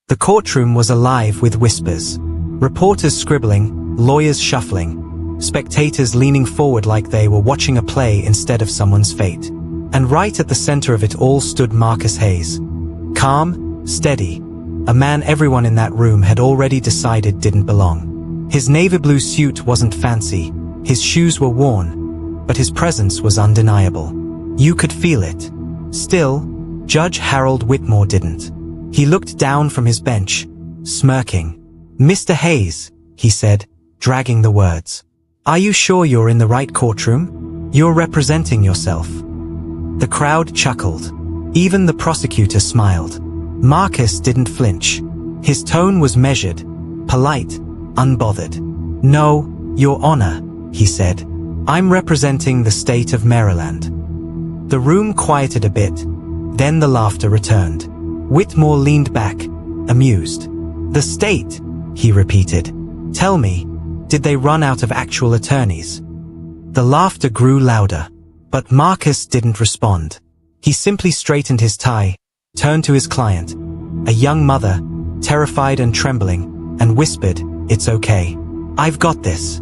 The courtroom was alive with whispers. Reporters scribbling, lawyers shuffling, spectators leaning forward like they were watching a play instead of someone's fate. And right at the center of it all stood Marcus Hayes. Calm, steady, a man everyone in that room had already decided didn't belong. His navy blue suit wasn't fancy, his shoes were worn, but his presence was undeniable. You could feel it. Still, Judge Harold Whitmore didn't. He looked down from his bench, smirking. "Mr. Hayes," he said, dragging the words. "Are you sure you're in the right courtroom? You're representing yourself." The crowd chuckled. Even the prosecutor smiled. Marcus didn't flinch. His tone was measured, polite, unbothered. "No, Your Honor," he said. "I'm representing the state of Maryland." The room quieted a bit, then the laughter returned. Whitmore leaned back, amused. "The state," he repeated. "Tell me, did they run out of actual attorneys?" The laughter grew louder, but Marcus didn't respond. He simply straightened his tie, turned to his client, a young mother, terrified and trembling, and whispered, "It's okay. I've got this."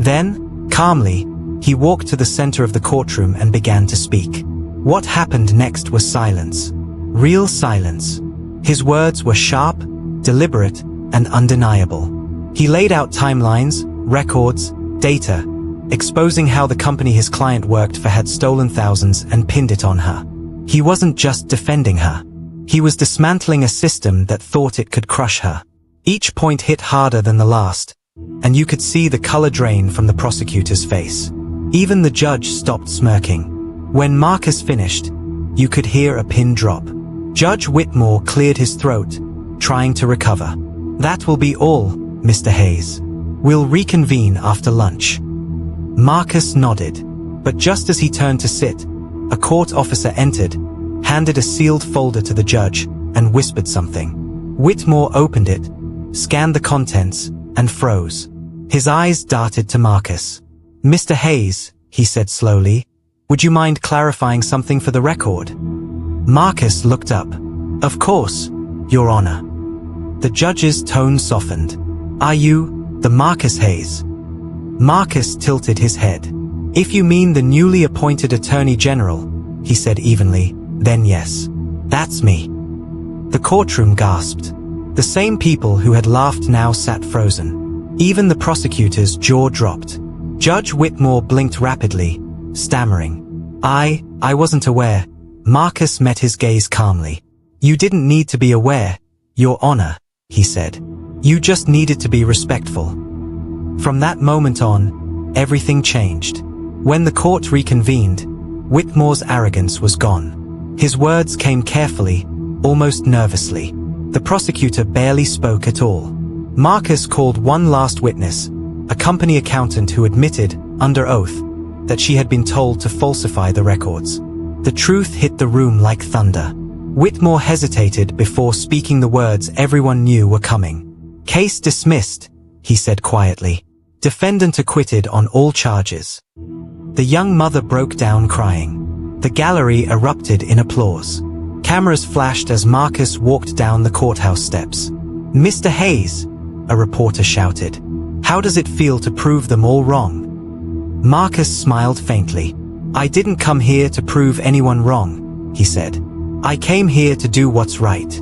Then, calmly, he walked to the center of the courtroom and began to speak. What happened next was silence. Real silence. His words were sharp, deliberate, and undeniable. He laid out timelines, records, data, exposing how the company his client worked for had stolen thousands and pinned it on her. He wasn't just defending her. He was dismantling a system that thought it could crush her. Each point hit harder than the last, and you could see the color drain from the prosecutor's face. Even the judge stopped smirking. When Marcus finished, you could hear a pin drop. Judge Whitmore cleared his throat, trying to recover. "That will be all, Mr. Hayes. We'll reconvene after lunch." Marcus nodded, but just as he turned to sit, a court officer entered, handed a sealed folder to the judge, and whispered something. Whitmore opened it, scanned the contents, and froze. His eyes darted to Marcus. "Mr. Hayes," he said slowly, "would you mind clarifying something for the record?" Marcus looked up. "Of course, Your Honor." The judge's tone softened. "Are you the Marcus Hayes?" Marcus tilted his head. "If you mean the newly appointed Attorney General," he said evenly, "then yes. That's me." The courtroom gasped. The same people who had laughed now sat frozen. Even the prosecutor's jaw dropped. Judge Whitmore blinked rapidly, stammering. I wasn't aware." Marcus met his gaze calmly. "You didn't need to be aware, Your Honor," he said. "You just needed to be respectful." From that moment on, everything changed. When the court reconvened, Whitmore's arrogance was gone. His words came carefully, almost nervously. The prosecutor barely spoke at all. Marcus called one last witness, a company accountant who admitted, under oath, that she had been told to falsify the records. The truth hit the room like thunder. Whitmore hesitated before speaking the words everyone knew were coming. "Case dismissed," he said quietly. "Defendant acquitted on all charges." The young mother broke down crying. The gallery erupted in applause. Cameras flashed as Marcus walked down the courthouse steps. "Mr. Hayes," a reporter shouted. "How does it feel to prove them all wrong?" Marcus smiled faintly. "I didn't come here to prove anyone wrong," he said. "I came here to do what's right."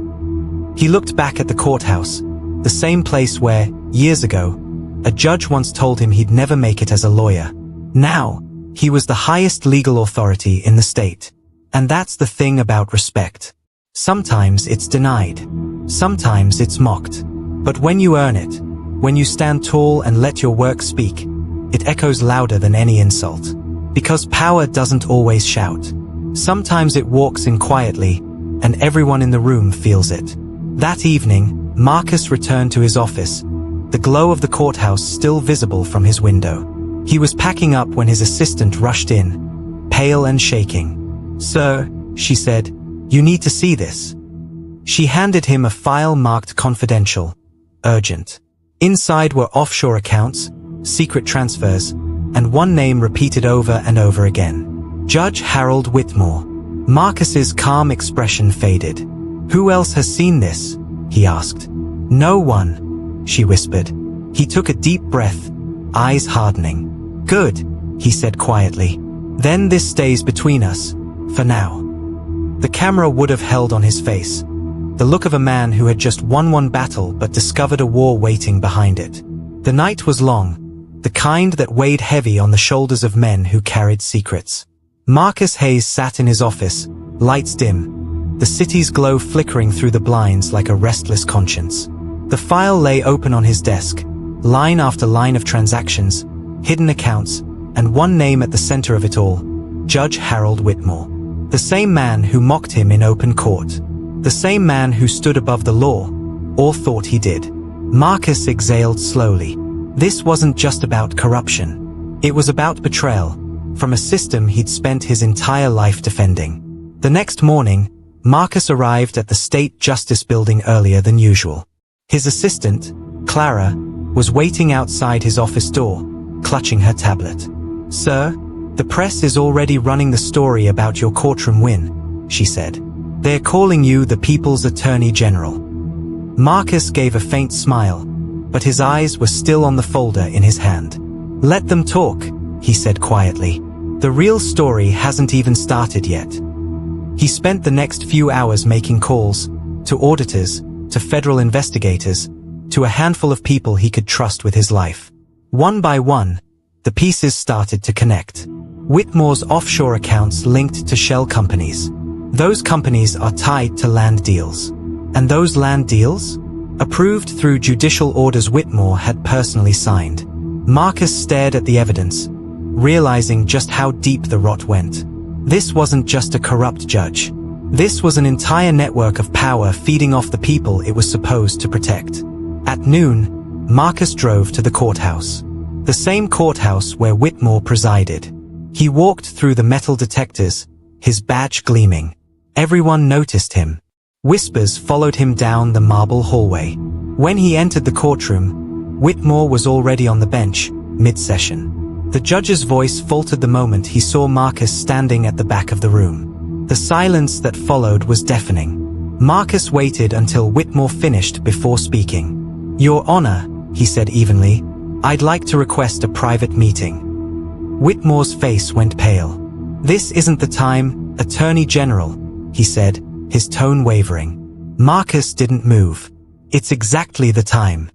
He looked back at the courthouse, the same place where, years ago, a judge once told him he'd never make it as a lawyer. Now, he was the highest legal authority in the state. And that's the thing about respect. Sometimes it's denied. Sometimes it's mocked. But when you earn it, when you stand tall and let your work speak, it echoes louder than any insult. Because power doesn't always shout. Sometimes it walks in quietly, and everyone in the room feels it. That evening, Marcus returned to his office, the glow of the courthouse still visible from his window. He was packing up when his assistant rushed in, pale and shaking. "Sir," she said, "you need to see this." She handed him a file marked confidential, urgent. Inside were offshore accounts, secret transfers, and one name repeated over and over again. Judge Harold Whitmore. Marcus's calm expression faded. "Who else has seen this?" he asked. No one, she whispered. He took a deep breath, eyes hardening. Good, he said quietly. Then this stays between us, for now. The camera would have held on his face, the look of a man who had just won one battle but discovered a war waiting behind it. The night was long, the kind that weighed heavy on the shoulders of men who carried secrets. Marcus Hayes sat in his office, lights dim, the city's glow flickering through the blinds like a restless conscience. The file lay open on his desk, line after line of transactions, hidden accounts, and one name at the center of it all, Judge Harold Whitmore. The same man who mocked him in open court. The same man who stood above the law, or thought he did. Marcus exhaled slowly. This wasn't just about corruption. It was about betrayal, from a system he'd spent his entire life defending. The next morning, Marcus arrived at the State Justice Building earlier than usual. His assistant, Clara, was waiting outside his office door, clutching her tablet. Sir, the press is already running the story about your courtroom win, she said. They're calling you the People's Attorney General. Marcus gave a faint smile, but his eyes were still on the folder in his hand. Let them talk, he said quietly. The real story hasn't even started yet. He spent the next few hours making calls, to auditors, to federal investigators, to a handful of people he could trust with his life. One by one, the pieces started to connect. Whitmore's offshore accounts linked to shell companies. Those companies are tied to land deals. And those land deals? Approved through judicial orders Whitmore had personally signed. Marcus stared at the evidence, realizing just how deep the rot went. This wasn't just a corrupt judge. This was an entire network of power feeding off the people it was supposed to protect. At noon, Marcus drove to the courthouse. The same courthouse where Whitmore presided. He walked through the metal detectors, his badge gleaming. Everyone noticed him. Whispers followed him down the marble hallway. When he entered the courtroom, Whitmore was already on the bench, mid-session. The judge's voice faltered the moment he saw Marcus standing at the back of the room. The silence that followed was deafening. Marcus waited until Whitmore finished before speaking. Your Honor, he said evenly, I'd like to request a private meeting. Whitmore's face went pale. This isn't the time, Attorney General, he said, his tone wavering. Marcus didn't move. It's exactly the time.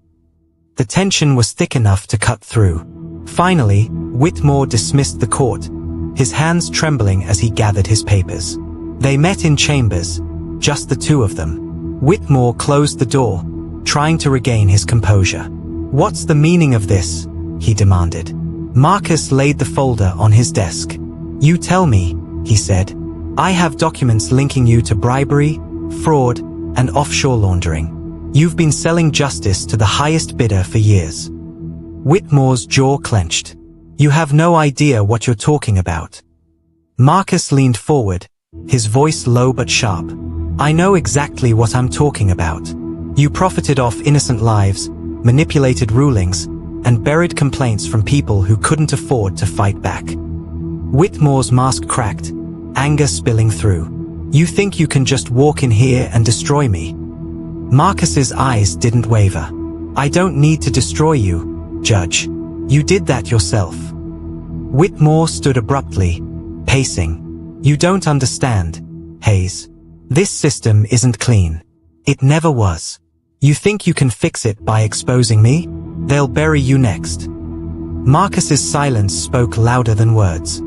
The tension was thick enough to cut through. Finally, Whitmore dismissed the court, his hands trembling as he gathered his papers. They met in chambers, just the two of them. Whitmore closed the door, trying to regain his composure. What's the meaning of this? He demanded. Marcus laid the folder on his desk. You tell me, he said. I have documents linking you to bribery, fraud, and offshore laundering. You've been selling justice to the highest bidder for years. Whitmore's jaw clenched. You have no idea what you're talking about. Marcus leaned forward, his voice low but sharp. I know exactly what I'm talking about. You profited off innocent lives, manipulated rulings, and buried complaints from people who couldn't afford to fight back. Whitmore's mask cracked, anger spilling through. You think you can just walk in here and destroy me? Marcus's eyes didn't waver. I don't need to destroy you, Judge. You did that yourself. Whitmore stood abruptly, pacing. You don't understand, Hayes. This system isn't clean. It never was. You think you can fix it by exposing me? They'll bury you next. Marcus's silence spoke louder than words.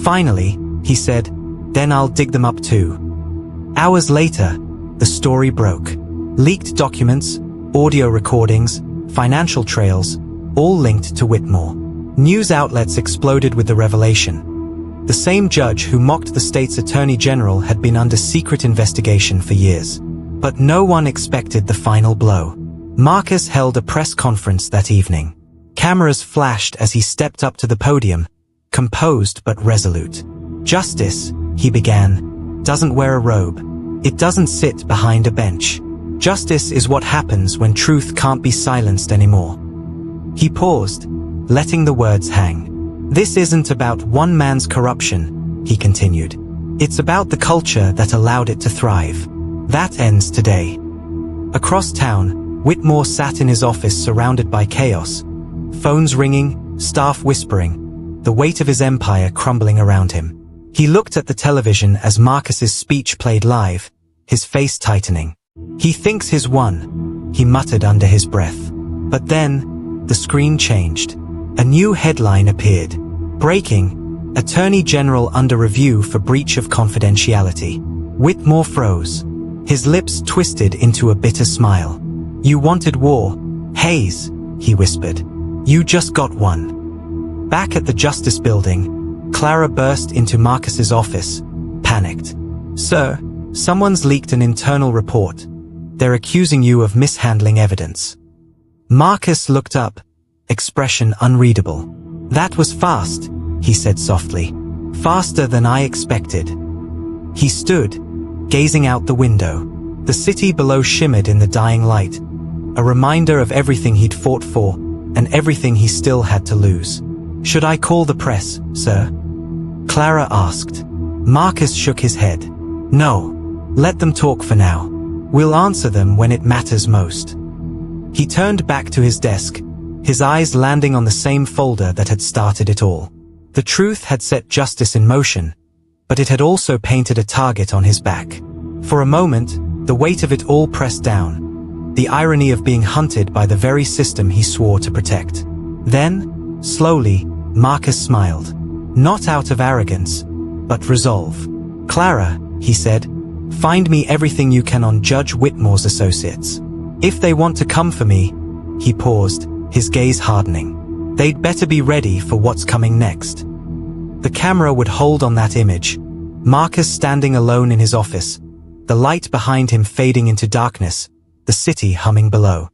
Finally, he said, then I'll dig them up too. Hours later, the story broke. Leaked documents, audio recordings, financial trails, all linked to Whitmore. News outlets exploded with the revelation. The same judge who mocked the state's attorney general had been under secret investigation for years. But no one expected the final blow. Marcus held a press conference that evening. Cameras flashed as he stepped up to the podium, composed but resolute. Justice, he began, doesn't wear a robe. It doesn't sit behind a bench. Justice is what happens when truth can't be silenced anymore. He paused, letting the words hang. This isn't about one man's corruption, he continued. It's about the culture that allowed it to thrive. That ends today. Across town, Whitmore sat in his office surrounded by chaos. Phones ringing, staff whispering, the weight of his empire crumbling around him. He looked at the television as Marcus's speech played live, his face tightening. "He thinks he's won," he muttered under his breath. But then, the screen changed. A new headline appeared. "Breaking, Attorney General under review for breach of confidentiality." Whitmore froze. His lips twisted into a bitter smile. "You wanted war, Hayes," he whispered. "You just got one." Back at the Justice Building, Clara burst into Marcus's office, panicked. "Sir, someone's leaked an internal report. They're accusing you of mishandling evidence." Marcus looked up, expression unreadable. "That was fast," he said softly. "Faster than I expected." He stood, gazing out the window. The city below shimmered in the dying light, a reminder of everything he'd fought for and everything he still had to lose. "Should I call the press, sir?" Clara asked. Marcus shook his head. "No, let them talk for now. We'll answer them when it matters most." He turned back to his desk, his eyes landing on the same folder that had started it all. The truth had set justice in motion, but it had also painted a target on his back. For a moment, the weight of it all pressed down, the irony of being hunted by the very system he swore to protect. Then, slowly, Marcus smiled. Not out of arrogance, but resolve. "Clara," he said, "find me everything you can on Judge Whitmore's associates. If they want to come for me," he paused, his gaze hardening, "they'd better be ready for what's coming next." The camera would hold on that image, Marcus standing alone in his office, the light behind him fading into darkness, the city humming below.